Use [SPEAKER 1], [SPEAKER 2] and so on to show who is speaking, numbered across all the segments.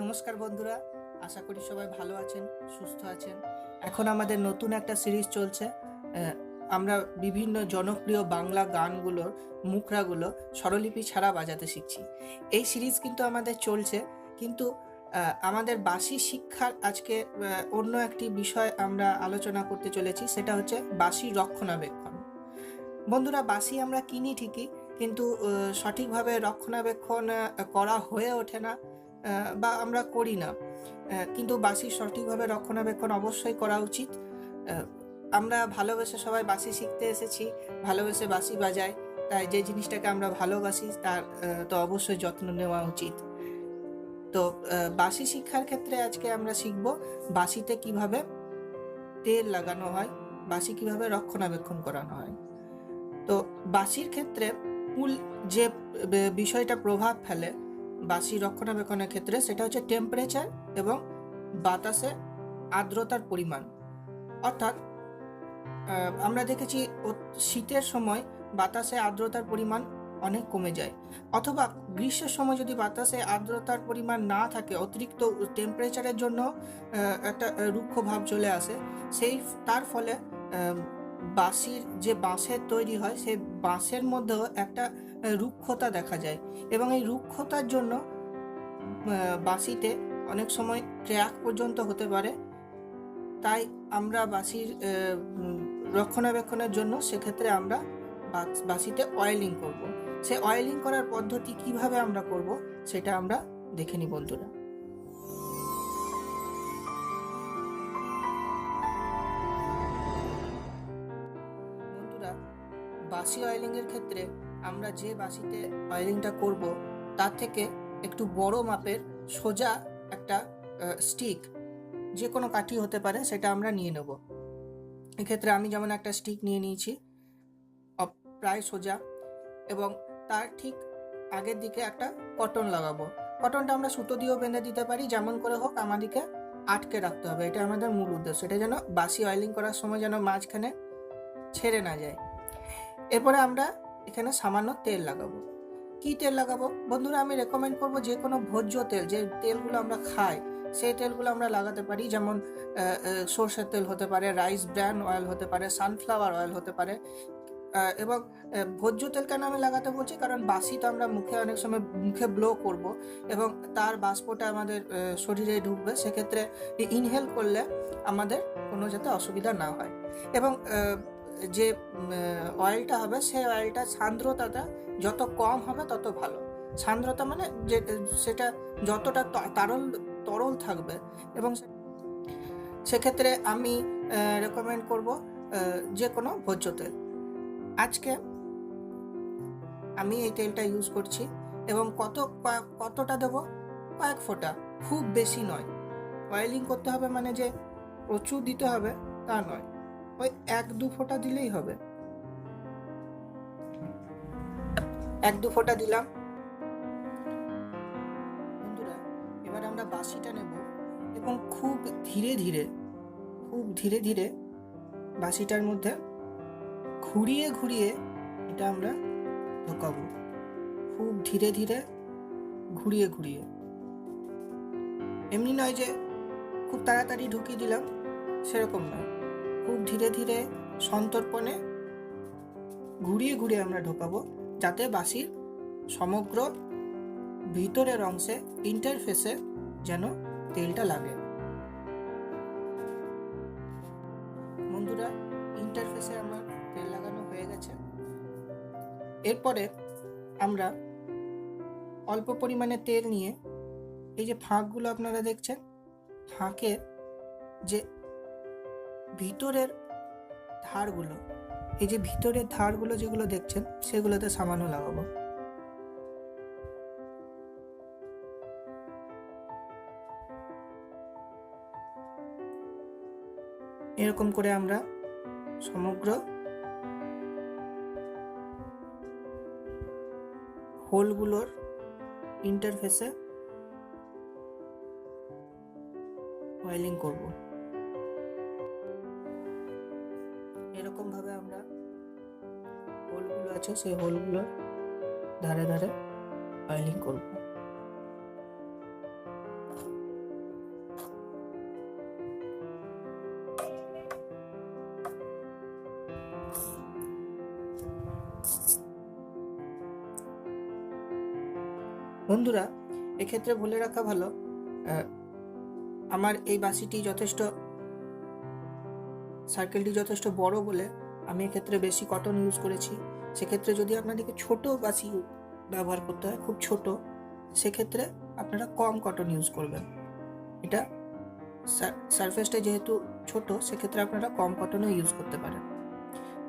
[SPEAKER 1] নমস্কার বন্ধুরা, আশা করি সবাই ভালো আছেন, সুস্থ আছেন। এখন আমাদের নতুন একটা সিরিজ চলছে। আমরা বিভিন্ন জনপ্রিয় বাংলা গানগুলোর মুখরাগুলো স্বরলিপি ছাড়া বাজাতে শিখছি। এই সিরিজ কিন্তু আমাদের চলছে, কিন্তু আমাদের বাঁশি শিক্ষার আজকে অন্য একটি বিষয় আমরা আলোচনা করতে চলেছি, সেটা হচ্ছে বাঁশি রক্ষণাবেক্ষণ। বন্ধুরা, বাঁশি আমরা কিনি ঠিকই, কিন্তু সঠিকভাবে রক্ষণাবেক্ষণ করা হয়ে ওঠে না, বা আমরা করি না। কিন্তু বাঁশির সঠিকভাবে রক্ষণাবেক্ষণ অবশ্যই করা উচিত। আমরা ভালোবেসে সবাই বাঁশি শিখতে এসেছি, ভালোবেসে বাঁশি বাজাই, তাই যে জিনিসটাকে আমরা ভালোবাসি তার তো অবশ্যই যত্ন নেওয়া উচিত। তো বাঁশি শিক্ষার ক্ষেত্রে আজকে আমরা শিখব বাঁশিতে কিভাবে তেল লাগানো হয়, বাঁশি কিভাবে রক্ষণাবেক্ষণ করানো হয়। তো বাঁশির ক্ষেত্রে মূল যে বিষয়টা প্রভাব ফেলে বাঁশি রক্ষণাবেক্ষণের ক্ষেত্রে, সেটা হচ্ছে টেম্পারেচার এবং বাতাসে আর্দ্রতার পরিমাণ। অর্থাৎ আমরা দেখেছি শীতের সময় বাতাসে আর্দ্রতার পরিমাণ অনেক কমে যায়, অথবা গ্রীষ্মের সময় যদি বাতাসে আর্দ্রতার পরিমাণ না থাকে, অতিরিক্ত টেম্পারেচারের জন্য একটা রুক্ষ ভাব চলে আসে। তার ফলে বাঁশির যে বাঁশের তৈরি হয়, সেই বাঁশের মধ্যেও একটা রুক্ষতা দেখা যায়, এবং এই রুক্ষতার জন্য বাঁশিতে অনেক সময় ক্র্যাক পর্যন্ত হতে পারে। তাই আমরা বাঁশির রক্ষণাবেক্ষণের জন্য সেক্ষেত্রে আমরা বাঁশিতে অয়েলিং করব। সে অয়েলিং করার পদ্ধতি কিভাবে আমরা করব সেটা আমরা দেখে নিই বন্ধুরা। বন্ধুরা, বাঁশি অয়েলিংয়ের ক্ষেত্রে আমরা যে বাঁশিতে অয়েলিংটা করব তার থেকে একটু বড় মাপের সোজা একটা স্টিক, যে কোনো কাঠি হতে পারে, সেটা আমরা নিয়ে নেব। এক্ষেত্রে আমি যেমন একটা স্টিক নিয়ে নিয়েছি প্রায় সোজা, এবং তার ঠিক আগের দিকে একটা কটন লাগাবো। কটনটা আমরা সুতো দিয়েও বেঁধে দিতে পারি, যেমন করে হোক আমাদেরকে আটকে রাখতে হবে। এটা আমাদের মূল উদ্দেশ্য, এটা যেন বাঁশি অয়েলিং করার সময় যেন মাঝখানে ছেড়ে না যায়। এরপরে আমরা এখানে সামান্য তেল লাগাবো। কি তেল লাগাবো বন্ধুরা? আমি রেকমেন্ড করব যে কোনো ভোজ্য তেল, যে তেলগুলো আমরা খাই সেই তেলগুলো আমরা লাগাতে পারি। যেমন সরষের তেল হতে পারে, রাইস ব্র্যান অয়েল হতে পারে, সানফ্লাওয়ার অয়েল হতে পারে। এবং ভোজ্য তেল কেন আমি লাগাতে বলছি, কারণ বাঁশি তো আমরা মুখে অনেক সময় মুখে ব্লো করব, এবং তার বাষ্পটা আমাদের শরীরে ঢুকবে। সেক্ষেত্রে ইনহেল করলে আমাদের কোনো যাতে অসুবিধা না হয়। এবং যে অয়েলটা হবে সেই অয়েলটা সান্দ্রতাটা যত কম হবে তত ভালো। সান্দ্রতা মানে যে সেটা যতটা তরল থাকবে, এবং সেক্ষেত্রে আমি রেকমেন্ড করব যে কোনো ভোজ্য তেল। আজকে আমি এই তেলটা ইউজ করছি, এবং কতটা দেব? কয়েক ফোঁটা, খুব বেশি নয়। অয়েলিং করতে হবে মানে যে প্রচুর দিতে হবে তা নয়, ওই 1-2 ফোঁটা দিলেই হবে। 1-2 ফোঁটা দিলাম। বন্ধুরা, এবার আমরা বাঁশিটা নেব, এবং খুব ধীরে ধীরে বাঁশিটার মধ্যে ঘুরিয়ে ঘুরিয়ে এটা আমরা ঢোকাবো। খুব ধীরে ধীরে ঘুরিয়ে ঘুরিয়ে, এমনি নয় যে খুব তাড়াতাড়ি ঢুকিয়ে দিলাম, সেরকম নয়। খুব ধীরে ধীরে সন্তর্পণে ঘুরিয়ে ঘুরিয়ে আমরা ঢোকাবো, যাতে বাঁশির সমগ্র ভিতরের অংশে ইন্টারফেসে যেন তেলটা লাগে। বন্ধুরা, ইন্টারফেসে আমার তেল লাগানো হয়ে গেছে। এরপরে আমরা অল্প পরিমাণে তেল নিয়ে এই যে ফাঁকগুলো আপনারা দেখছেন, ফাঁকের যে ভিতরের ধারগুলো, এই যে ভিতরের ধারগুলো যেগুলো দেখছেন, সেগুলোতে সামান্য লাগাবো। এরকম করে আমরা সমগ্র হোলগুলোর ইন্টারফেসে অয়েলিং করব। এরকম ভাবে আমরা হোলগুলো আছে সেই হোলগুলোর ধারে ধারে অয়েলিং করব। বন্ধুরা, এক্ষেত্রে বলে রাখা ভালো, আমার এই বাঁশিটি সার্কেলটি যথেষ্ট বড় বলে আমি এক্ষেত্রে বেশি কটন ইউজ করেছি। সেক্ষেত্রে যদি আপনাদেরকে ছোট বাঁশি ব্যবহার করতে হয়, খুব ছোট, সেক্ষেত্রে আপনারা কম কটন ইউজ করবেন। এটা সারফেসটা যেহেতু ছোট, সেক্ষেত্রে আপনারা কম কটনও ইউজ করতে পারেন,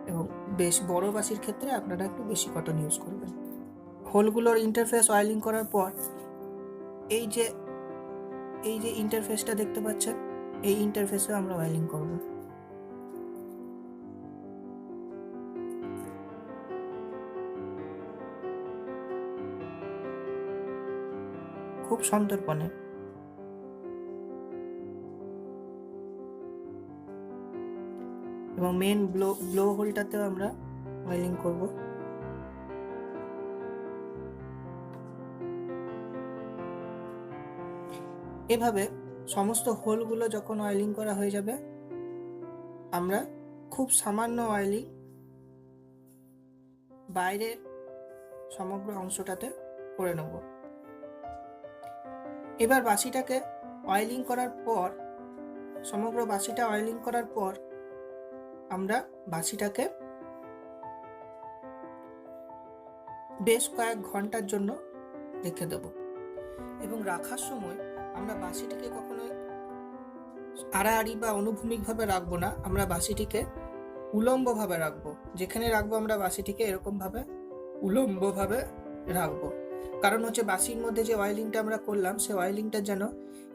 [SPEAKER 1] এবং বেশ বড় বাঁশির ক্ষেত্রে আপনারা একটু বেশি কটন ইউজ করবেন। হোলগুলোর ইন্টারফেস অয়েলিং করার পর এই যে ইন্টারফেসটা দেখতে পাচ্ছেন, এই ইন্টারফেসে আমরা অয়েলিং করব। খুব সন্তর্পণে। এবং মেন ব্লো হোলটাতেও আমরা অয়েলিং করব। এভাবে সমস্ত হোলগুলো যখন অয়েলিং করা হয়ে যাবে, আমরা খুব সামান্য অয়েলিং বাইরের সমগ্র অংশটাতে করে নেব। এবার বাঁশিটাকে অয়েলিং করার পর, সমগ্র বাঁশিটা অয়েলিং করার পর আমরা বাঁশিটাকে বেশ কয়েক ঘন্টার জন্য রেখে দেব। এবং রাখার সময় আমরা বাঁশিটিকে কখনোই আড়াআড়ি বা অনুভূমিকভাবে রাখবো না, আমরা বাঁশিটিকে উলম্বভাবে রাখবো। যেখানে রাখবো আমরা বাঁশিটিকে এরকমভাবে উলম্বভাবে রাখবো। কারণ হচ্ছে বাঁশির মধ্যে যে অয়েলিংটা আমরা করলাম, সেই অয়েলিংটা যেন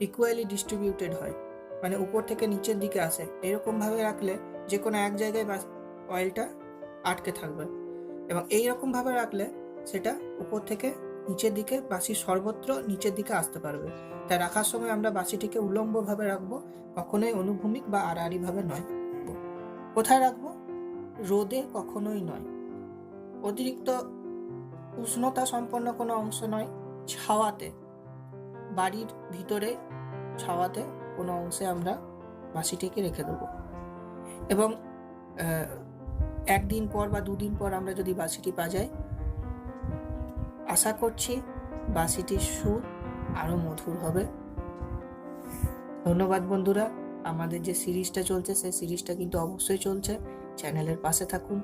[SPEAKER 1] ইকুয়ালি ডিস্ট্রিবিউটেড হয়, মানে উপর থেকে নিচের দিকে আসে। এরকমভাবে রাখলে যে কোনো এক জায়গায় অয়েলটা আটকে থাকবে, এবং এইরকমভাবে রাখলে সেটা উপর থেকে নিচের দিকে, বাঁশির সর্বত্র নিচের দিকে আসতে পারবে। তাই রাখার সময় আমরা বাঁশিটিকে উলম্বভাবে রাখবো, কখনোই অনুভূমিক বা আড়াআড়িভাবে নয়। কোথায় রাখবো? রোদে কখনোই নয়, অতিরিক্ত উষ্ণতা সম্পন্ন কোনো অংশ নয়, ছাওয়াতে, বাড়ির ভিতরে ছাওয়াতে কোনো অংশে আমরা বাঁশিটিকে রেখে দেবো। এবং একদিন পর বা দুদিন পর আমরা যদি বাঁশিটি বাজাই, আশা করছি বাঁশিটির সুর আরো মধুর হবে। ধন্যবাদ বন্ধুরা। আমাদের যে সিরিজটা চলছে, সেই সিরিজটা কিন্তু অবশ্যই চলছে। চ্যানেলের পাশে থাকুন।